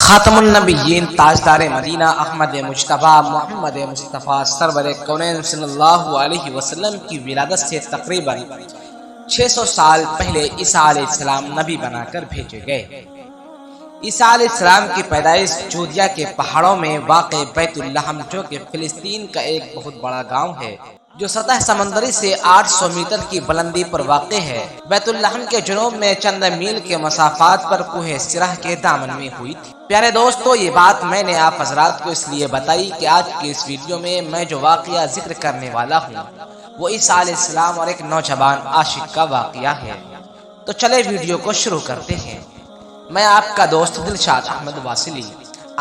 خاتم النبیین تاجدار مدینہ احمد مجتبی محمد مصطفیٰ سرور کونین صلی اللہ علیہ وسلم کی ولادت سے تقریباً 600 سال پہلے عیسیٰ علیہ السلام نبی بنا کر بھیجے گئے۔ عیسیٰ علیہ السلام کی پیدائش جودیا کے پہاڑوں میں واقع بیت اللحم جو کہ فلسطین کا ایک بہت بڑا گاؤں ہے جو سطح سمندری سے 800 میٹر کی بلندی پر واقع ہے۔ بیت اللحم کے جنوب میں چند میل کے مسافات پر کوہ سرح کے دامن میں ہوئی تھی۔ پیارے دوستو، یہ بات میں نے آپ حضرات کو اس لیے بتائی کہ آج کی اس ویڈیو میں میں جو واقعہ ذکر کرنے والا ہوں وہ عیسیٰ علیہ السلام اور ایک نوجوان عاشق کا واقعہ ہے۔ تو چلے ویڈیو کو شروع کرتے ہیں۔ میں آپ کا دوست دلشاد احمد واصلی،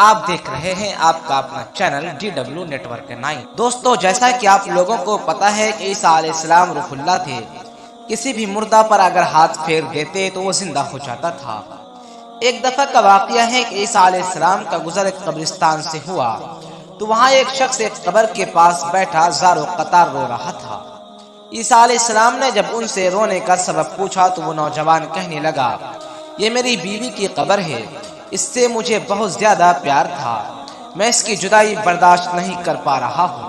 آپ دیکھ رہے ہیں آپ کا اپنا چینل DW نیٹورک 9۔ دوستو، جیسا کہ آپ لوگوں کو پتا ہے کہ عیسیٰ علیہ السلام روح اللہ تھے۔ کسی بھی مردہ پر اگر ہاتھ پھیر دیتے تو وہ زندہ ہو جاتا تھا۔ ایک دفعہ کا واقعہ ہے کہ عیسیٰ علیہ السلام کا گزر ایک قبرستان سے ہوا تو وہاں ایک شخص ایک قبر کے پاس بیٹھا زار و قطار رو رہا تھا۔ عیسیٰ علیہ السلام نے جب ان سے رونے کا سبب پوچھا تو وہ نوجوان کہنے لگا، یہ میری بیوی کی قبر ہے، اس سے مجھے بہت زیادہ پیار تھا، میں اس کی جدائی برداشت نہیں کر پا رہا ہوں۔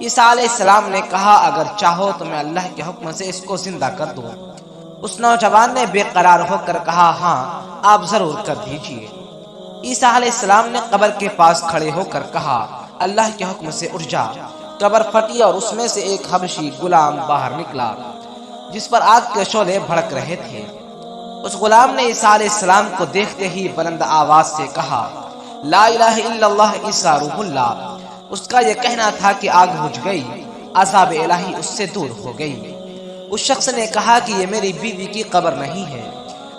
عیسیٰ علیہ السلام نے کہا، اگر چاہو تو میں اللہ کے حکم سے اس کو زندہ کر دوں۔ اس نوجوان نے بے قرار ہو کر کہا، ہاں آپ ضرور کر دیجئے۔ عیسیٰ علیہ السلام نے قبر کے پاس کھڑے ہو کر کہا، اللہ کے حکم سے اٹھ جا۔ قبر پھٹی اور اس میں سے ایک حبشی غلام باہر نکلا جس پر آگ کے شعلے بھڑک رہے تھے۔ اس غلام نے عیسیٰ علیہ السلام کو دیکھتے ہی بلند آواز سے کہا، لا الہ الا اللہ عیسیٰ روح اللہ۔ اس کا یہ کہنا تھا کہ آگ بجھ گئی، عذاب الہی اس سے دور ہو گئی۔ اس شخص نے کہا کہ یہ میری بیوی کی قبر نہیں ہے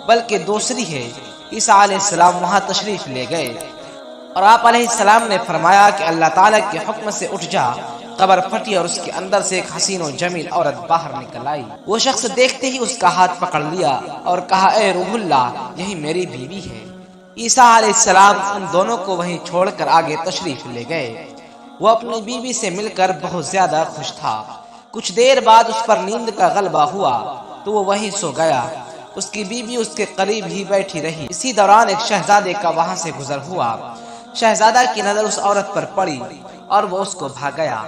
بلکہ دوسری ہے۔ عیسیٰ علیہ السلام وہاں تشریف لے گئے اور آپ علیہ السلام نے فرمایا کہ اللہ تعالیٰ کے حکم سے اٹھ جا۔ قبر پھٹی اور اس کے اندر سے ایک حسین و جمیل عورت باہر نکل آئی۔ وہ شخص دیکھتے ہی اس کا ہاتھ پکڑ لیا اور کہا، اے روح اللہ، یہی میری بیوی ہے۔ عیسیٰ علیہ السلام ان دونوں کو وہیں چھوڑ کر آگے تشریف لے گئے۔ وہ اپنی بیوی سے مل کر بہت زیادہ خوش تھا۔ کچھ دیر بعد اس پر نیند کا غلبہ ہوا تو وہ وہیں سو گیا۔ اس کی بیوی اس کے قریب ہی بیٹھی رہی۔ اسی دوران ایک شہزادے کا وہاں سے گزر ہوا۔ شہزادہ کی نظر اس عورت پر پڑی اور وہ اس کو بھا گیا۔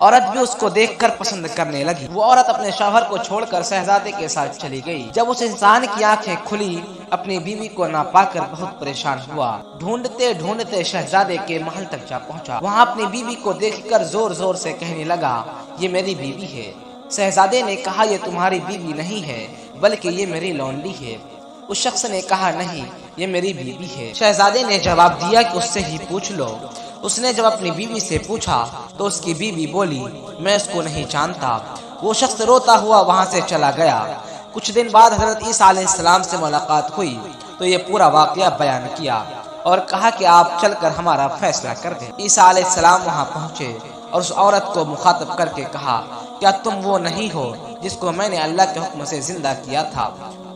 عورت بھی اس کو دیکھ کر پسند کرنے لگی۔ وہ عورت اپنے شوہر کو چھوڑ کر شہزادے کے ساتھ چلی گئی۔ جب اس انسان کی آنکھیں کھلی، اپنی بیوی کو نہ پا کر بہت پریشان ہوا۔ ڈھونڈتے ڈھونڈتے شہزادے کے محل تک جا پہنچا۔ وہاں اپنی بیوی کو دیکھ کر زور زور سے کہنے لگا، یہ میری بیوی ہے۔ شہزادے نے کہا، یہ تمہاری بیوی نہیں ہے بلکہ یہ میری لونڈی ہے۔ اس شخص نے کہا، نہیں، یہ میری بیوی ہے۔ شہزادے نے جواب دیا کہ اس سے ہی پوچھ لو۔ اس نے جب اپنی بیوی سے پوچھا تو اس کی بیوی بولی، میں اس کو نہیں جانتا۔ وہ شخص روتا ہوا وہاں سے چلا گیا۔ کچھ دن بعد حضرت عیسیٰ علیہ السلام سے ملاقات ہوئی تو یہ پورا واقعہ بیان کیا اور کہا کہ آپ چل کر ہمارا فیصلہ کر دیں۔ عیسیٰ علیہ السلام وہاں پہنچے اور اس عورت کو مخاطب کر کے کہا، کیا تم وہ نہیں ہو جس کو میں نے اللہ کے حکم سے زندہ کیا تھا؟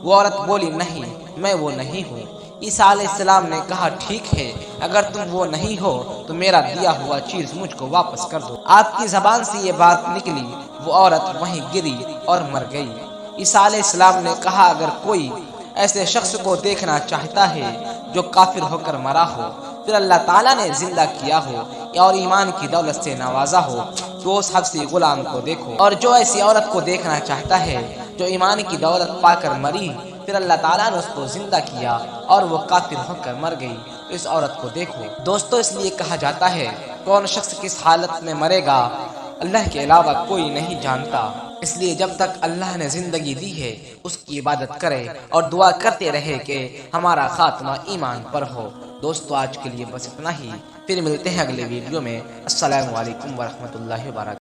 وہ عورت بولی، نہیں، میں وہ نہیں ہوں۔ عیسیٰ علیہ السلام نے کہا، ٹھیک ہے، اگر تم وہ نہیں ہو تو میرا دیا ہوا چیز مجھ کو واپس کر دو۔ آپ کی زبان سے یہ بات نکلی، وہ عورت وہیں گری اور مر گئی۔ عیسیٰ علیہ السلام نے کہا، اگر کوئی ایسے شخص کو دیکھنا چاہتا ہے جو کافر ہو کر مرا ہو پھر اللہ تعالیٰ نے زندہ کیا ہو اور ایمان کی دولت سے نوازا ہو تو اس حبشی غلام کو دیکھو۔ اور جو ایسی عورت کو دیکھنا چاہتا ہے جو ایمان کی دولت پا کر مری پھر اللہ تعالیٰ نے اس کو زندہ کیا اور وہ کافر ہو کر مر گئی تو اس عورت کو دیکھو۔ دوستو، اس لیے کہا جاتا ہے کون شخص کس حالت میں مرے گا اللہ کے علاوہ کوئی نہیں جانتا۔ اس لیے جب تک اللہ نے زندگی دی ہے اس کی عبادت کرے اور دعا کرتے رہے کہ ہمارا خاتمہ ایمان پر ہو۔ دوستو، آج کے لیے بس اتنا ہی، پھر ملتے ہیں اگلے ویڈیو میں۔ السلام علیکم ورحمۃ اللہ وبرکاتہ۔